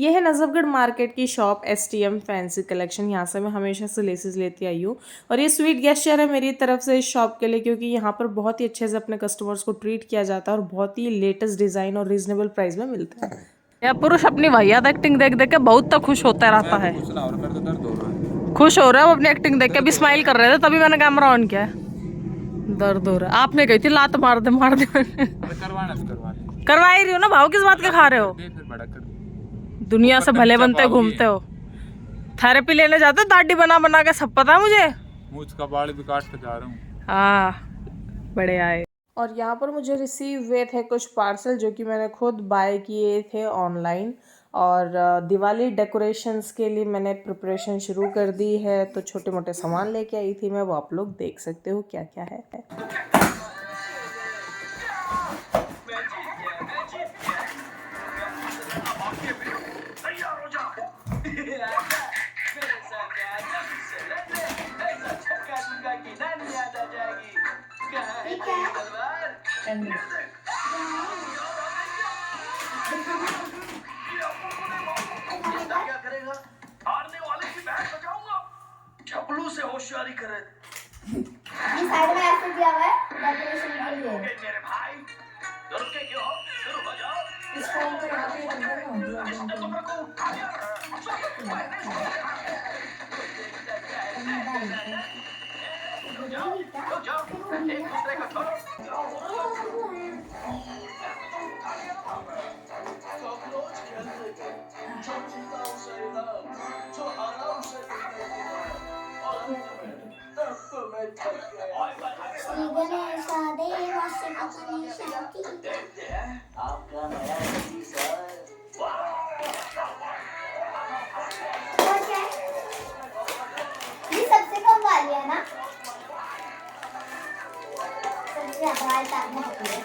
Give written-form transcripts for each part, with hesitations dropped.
ये है नजफगढ़ मार्केट की शॉप STM फैंसी कलेक्शन। यहाँ से मैं हमेशा से लेसेस लेती आई हूँ और ये स्वीट गेस्चर है मेरी तरफ से इस शॉप के लिए, क्योंकि यहाँ पर बहुत ही अच्छे से अपने कस्टमर्स को ट्रीट किया जाता है और बहुत ही लेटेस्ट डिजाइन और रीजनेबल प्राइस में मिलता है। यह पुरुष अपनी वाहियात एक्टिंग देख देख के बहुत तक खुश होता रहता है। खुश हो रहा है वो अपनी एक्टिंग देख के। अभी स्माइल कर रहे थे तभी मैंने कैमरा ऑन किया। दर्द हो रहा है। आपने कही थी लात मार दे मार दे। करवा ही रही हो ना, भाव किस बात के खा रहे हो? दुनिया से भले बनते घूमते हो। थेरेपी लेने जाते हो दाढ़ी बना बना के, सब पता है मुझे। मूछ का बाल भी काट के जा रहा हूँ। हाँ बड़े आए। और यहाँ पर मुझे रिसीव हुए थे कुछ पार्सल जो कि मैंने खुद बाय किए थे ऑनलाइन। और दिवाली डेकोरेशंस के लिए मैंने प्रिपरेशन शुरू कर दी है, तो छोटे मोटे सामान लेके आई थी मैं, वो आप लोग देख सकते हो क्या क्या है। क्या करेगा? हारने वाले की बैट बचाऊंगा। चपलू से होशियारी करे। ये साइड में ऐसे दिया हुआ है डेकोरेशन के लिए। मेरे भाई रुके क्यों? शुरू हो जाओ। इस फोन को यहाँ पे रख देना। तुम को उठा लिया। जाओ एक दूसरे को छोड़ो। आपका नया ये सबसे कम वाली है ना? सबसे ज्यादा ताकत होती है।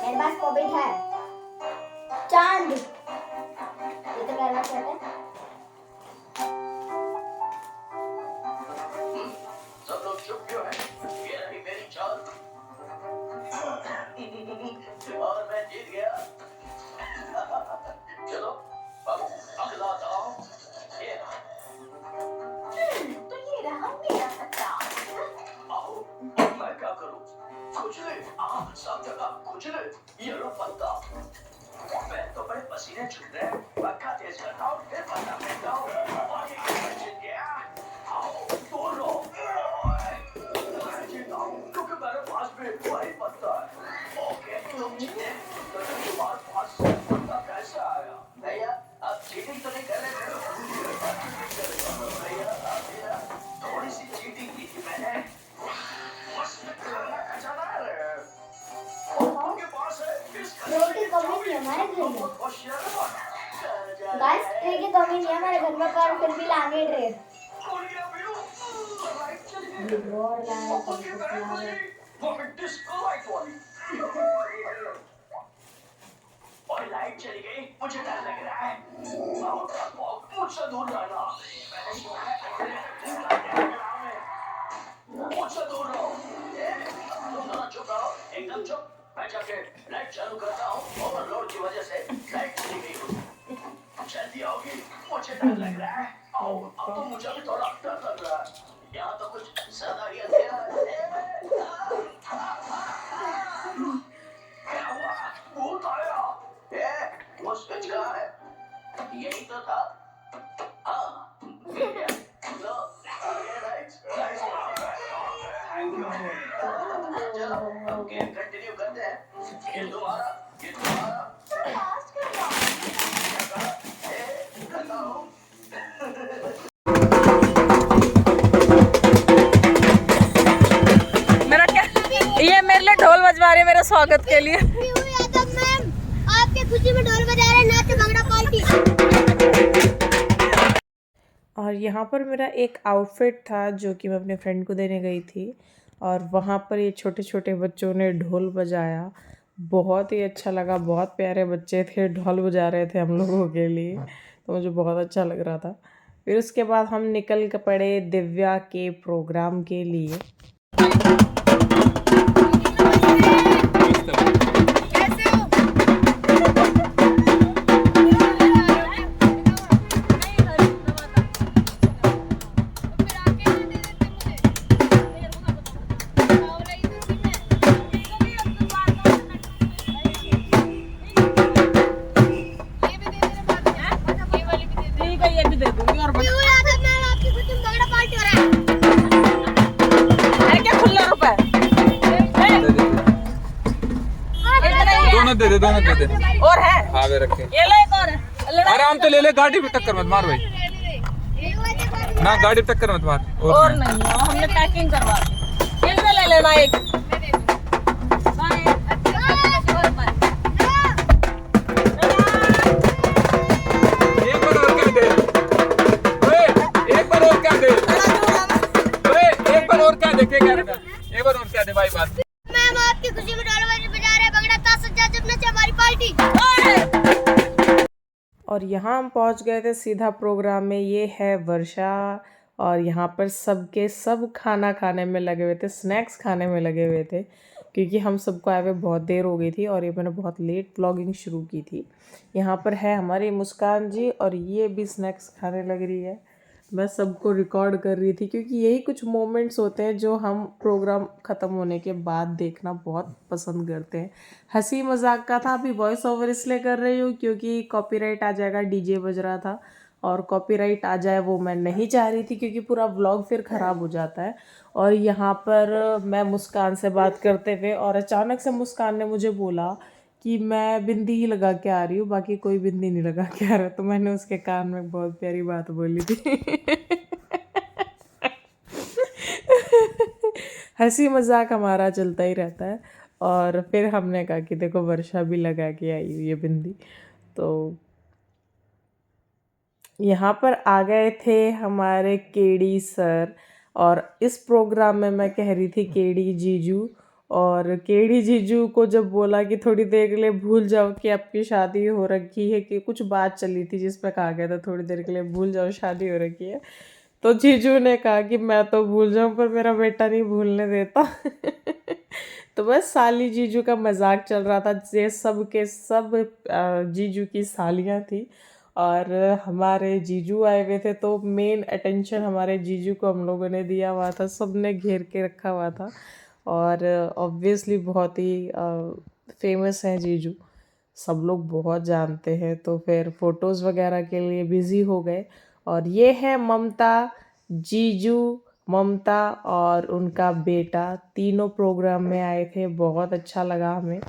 मेरे पास पॉकेट है। चांद ये तो करना चाहते हैं। सब लोग चुप क्यों हैं? ये रही मेरी चाल। और मैं जीत गया। चलो अब अगला दांव ये रहा। तो ये रहा मेरा पत्ता। आओ अब मैं क्या करूं? कुछ नहीं। सब जगह कुछ नहीं। ये लो पत्ता। मैं तो बड़े पसीने छूट रहे हैं। पक्का तेज करता हूँ फिर पत्ता फेंकता हूँ और ये जीत गया। आओ दूर रहो। मैं जीता हूँ क्योंकि मेरे पास भी वही पत्ता है। ओके तुम जीते। तो तुम्हारे पास पत्ता कैसे आया? भैया आप चीटिंग तो नहीं कर रहे थे? भैया थोड़ी सी चीटिंग की थी मैंने। रोटी कमी नहीं हमारे घर में। गाइस ट्रे की कमी नहीं है हमारे घर में, पर फिर भी लाने ट्रे। और लाए और लाइट चली गई। मुझे डर लग रहा है। मुझसे दूर रहना। मैंने सुना है मुझसे दूर रहो। तुम दोनों चुप रहो, एकदम चुप। मैं जाके लाइट चालू करता हूँ। ओवरलोड की वजह से लाइट चली गई होगी। जल्दी आओगी, मुझे डर लग रहा है। आओ अब तो मुझे भी थोड़ा डर लग रहा है। यहाँ तो कुछ ज्यादा ही अंधेरा है। क्या हुआ? भूत आया? वो स्विच कहाँ है? यही तो था। हाँ मिल गया। लो ये लाइट। चलो अब गेम कंटिन्यू करते हैं। ये तुम्हारा फास्ट कर। स्वागत के लिए। यादव मैम आपके खुशी में ढोल बजा रहे नाच भंगड़ा पार्टी। और यहाँ पर मेरा एक आउटफिट था जो कि मैं अपने फ्रेंड को देने गई थी, और वहाँ पर ये छोटे छोटे बच्चों ने ढोल बजाया। बहुत ही अच्छा लगा, बहुत प्यारे बच्चे थे, ढोल बजा रहे थे हम लोगों के लिए, तो मुझे बहुत अच्छा लग रहा था। फिर उसके बाद हम निकल के पड़े दिव्या के प्रोग्राम के लिए। यादव मैम आपकी खुशी में भंगड़ा पार्टी हो रहा है। है क्या खुला रुपए? दोनों दे दे और है हाँ वे रखे। ये ले एक और है। आराम तो ले ले, गाड़ी पे टक्कर मत मार भाई ना, गाड़ी पे टक्कर मत मार। और नहीं है, हमने पैकिंग करवा दी। फिर से ले लेना एक। एक बार और क्या दे, ओए एक बार और क्या दे, ओए एक बार और क्या दे, क्या कह रहा था, एक बार और क्या दे भाई बात। मैम आपकी खुशी में ढोल बजा रहे भंगड़ा ताश सज्जा जब नचे हमारी पार्टी। और यहाँ हम पहुँच गए थे सीधा प्रोग्राम में। ये है वर्षा, और यहाँ पर सबके सब खाना खाने में लगे हुए थे, स्नैक्स खाने में लगे हुए थे, क्योंकि हम सबको आए हुए बहुत देर हो गई थी और ये मैंने बहुत लेट व्लॉगिंग शुरू की थी। यहाँ पर है हमारी मुस्कान जी, और ये भी स्नैक्स खाने लग रही है। मैं सबको रिकॉर्ड कर रही थी, क्योंकि यही कुछ मोमेंट्स होते हैं जो हम प्रोग्राम ख़त्म होने के बाद देखना बहुत पसंद करते हैं। हंसी मजाक का था। अभी वॉइस ओवर इसलिए कर रही हूँ क्योंकि कॉपीराइट आ जाएगा, डीजे बज रहा था, और कॉपीराइट आ जाए वो मैं नहीं चाह रही थी, क्योंकि पूरा व्लॉग फिर ख़राब हो जाता है। और यहाँ पर मैं मुस्कान से बात करते हुए, और अचानक से मुस्कान ने मुझे बोला कि मैं बिंदी ही लगा के आ रही हूँ, बाकी कोई बिंदी नहीं लगा के आ रहा। तो मैंने उसके कान में बहुत प्यारी बात बोली थी। हंसी मजाक हमारा चलता ही रहता है। और फिर हमने कहा कि देखो वर्षा भी लगा के आई हुई है बिंदी। तो यहाँ पर आ गए थे हमारे केडी सर, और इस प्रोग्राम में मैं कह रही थी केडी जीजू, और केडी जीजू को जब बोला कि थोड़ी देर के लिए भूल जाओ कि आपकी शादी हो रखी है, कि कुछ बात चली थी जिस पर कहा गया था थोड़ी देर के लिए भूल जाओ शादी हो रखी है, तो जीजू ने कहा कि मैं तो भूल जाऊं पर मेरा बेटा नहीं भूलने देता। तो बस साली जीजू का मजाक चल रहा था। ये सब के सब जीजू की सालियाँ थी, और हमारे जीजू आए हुए थे, तो मेन अटेंशन हमारे जीजू को हम लोगों ने दिया हुआ था, सब ने घेर के रखा हुआ था। और ऑब्वियसली बहुत ही फेमस हैं जीजू, सब लोग बहुत जानते हैं। तो फिर फ़ोटोज़ वगैरह के लिए बिज़ी हो गए। और ये है ममता, जीजू, ममता और उनका बेटा, तीनों प्रोग्राम में आए थे। बहुत अच्छा लगा हमें।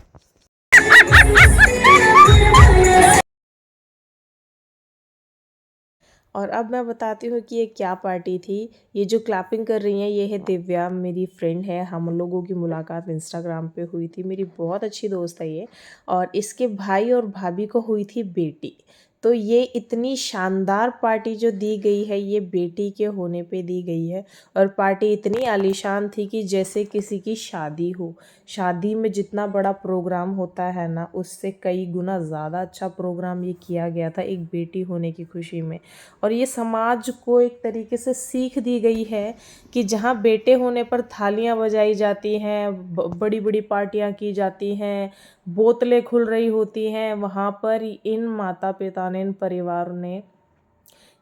और अब मैं बताती हूँ कि ये क्या पार्टी थी। ये जो क्लैपिंग कर रही हैं ये है दिव्या, मेरी फ्रेंड है। हम लोगों की मुलाकात इंस्टाग्राम पे हुई थी, मेरी बहुत अच्छी दोस्त है ये। और इसके भाई और भाभी को हुई थी बेटी। तो ये इतनी शानदार पार्टी जो दी गई है ये बेटी के होने पे दी गई है। और पार्टी इतनी आलीशान थी कि जैसे किसी की शादी हो। शादी में जितना बड़ा प्रोग्राम होता है ना, उससे कई गुना ज़्यादा अच्छा प्रोग्राम ये किया गया था एक बेटी होने की खुशी में। और ये समाज को एक तरीके से सीख दी गई है कि जहाँ बेटे होने पर थालियाँ बजाई जाती हैं, बड़ी बड़ी पार्टियाँ की जाती हैं, बोतलें खुल रही होती हैं, वहाँ पर इन माता पिता ने, इन परिवार ने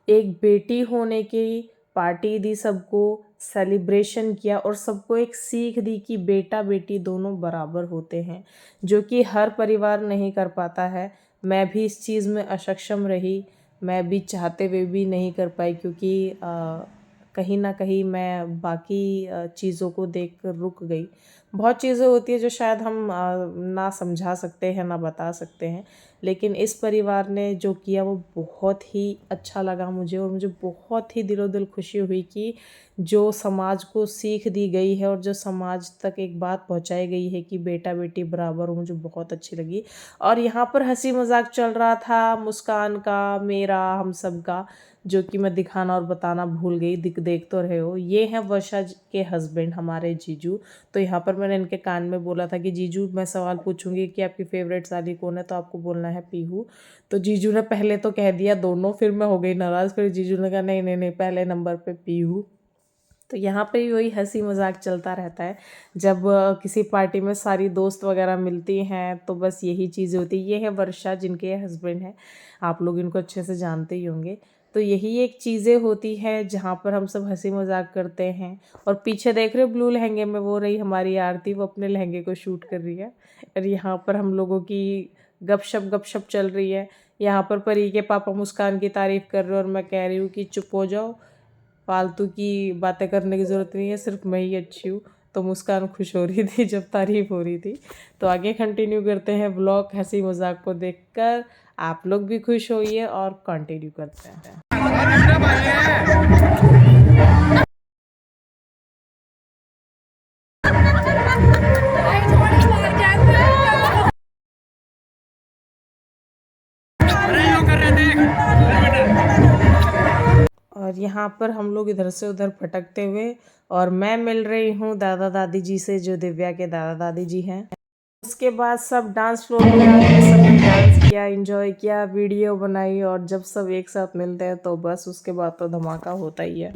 एक बेटी होने की पार्टी दी, सबको सेलिब्रेशन किया और सबको एक सीख दी कि बेटा बेटी दोनों बराबर होते हैं, जो कि हर परिवार नहीं कर पाता है। मैं भी इस चीज़ में अक्षम रही, मैं भी चाहते हुए भी नहीं कर पाई, क्योंकि कहीं ना कहीं मैं बाकी चीज़ों को देख कर रुक गई। बहुत चीज़ें होती है जो शायद हम ना समझा सकते हैं ना बता सकते हैं, लेकिन इस परिवार ने जो किया वो बहुत ही अच्छा लगा मुझे, और मुझे बहुत ही दिलो दिल खुशी हुई कि जो समाज को सीख दी गई है और जो समाज तक एक बात पहुंचाई गई है कि बेटा बेटी बराबर हो, मुझे बहुत अच्छी लगी। और यहाँ पर हंसी मजाक चल रहा था मुस्कान का, मेरा, हम सब का, जो कि मैं दिखाना और बताना भूल गई। देख तो रहे हो, ये हैं वर्षा के हस्बैंड हमारे जीजू। तो यहाँ पर मैंने इनके कान में बोला था कि जीजू मैं सवाल पूछूंगी कि आपकी फेवरेट साली कौन है, तो आपको बोलना है पीहू। तो जीजू ने पहले तो कह दिया दोनों, फिर मैं हो गई नाराज़, फिर जीजू ने कहा नहीं नहीं नहीं, पहले नंबर पे पीहू। तो यहाँ पे भी वही हंसी मजाक चलता रहता है। जब किसी पार्टी में सारी दोस्त वगैरह मिलती हैं तो बस यही चीज़ें होती है। ये है वर्षा जिनके हस्बैंड हैं, आप लोग इनको अच्छे से जानते ही होंगे। तो यही एक चीज़ें होती है जहाँ पर हम सब हंसी मजाक करते हैं। और पीछे देख रहे हो ब्लू लहंगे में वो रही हमारी आरती, वो अपने लहंगे को शूट कर रही है। और यहाँ पर हम लोगों की गपशप चल रही है। यहाँ पर परी के पापा मुस्कान की तारीफ़ कर रहे हो और मैं कह रही हूँ कि चुप हो जाओ, फालतू की बातें करने की ज़रूरत नहीं है, सिर्फ मैं ही अच्छी हूँ। तो मुस्कान खुश हो रही थी जब तारीफ़ हो रही थी। तो आगे कंटिन्यू करते हैं व्लॉग हंसी मजाक को देखकर। आप लोग भी खुश होइए और कंटिन्यू करते हैं। और यहाँ पर हम लोग इधर से उधर भटकते हुए, और मैं मिल रही हूँ दादा दादी जी से, जो दिव्या के दादा दादी जी हैं। उसके बाद सब डांस फ्लोर पे आके सबने डांस किया, एंजॉय किया, वीडियो बनाई, और जब सब एक साथ मिलते हैं तो बस उसके बाद तो धमाका होता ही है।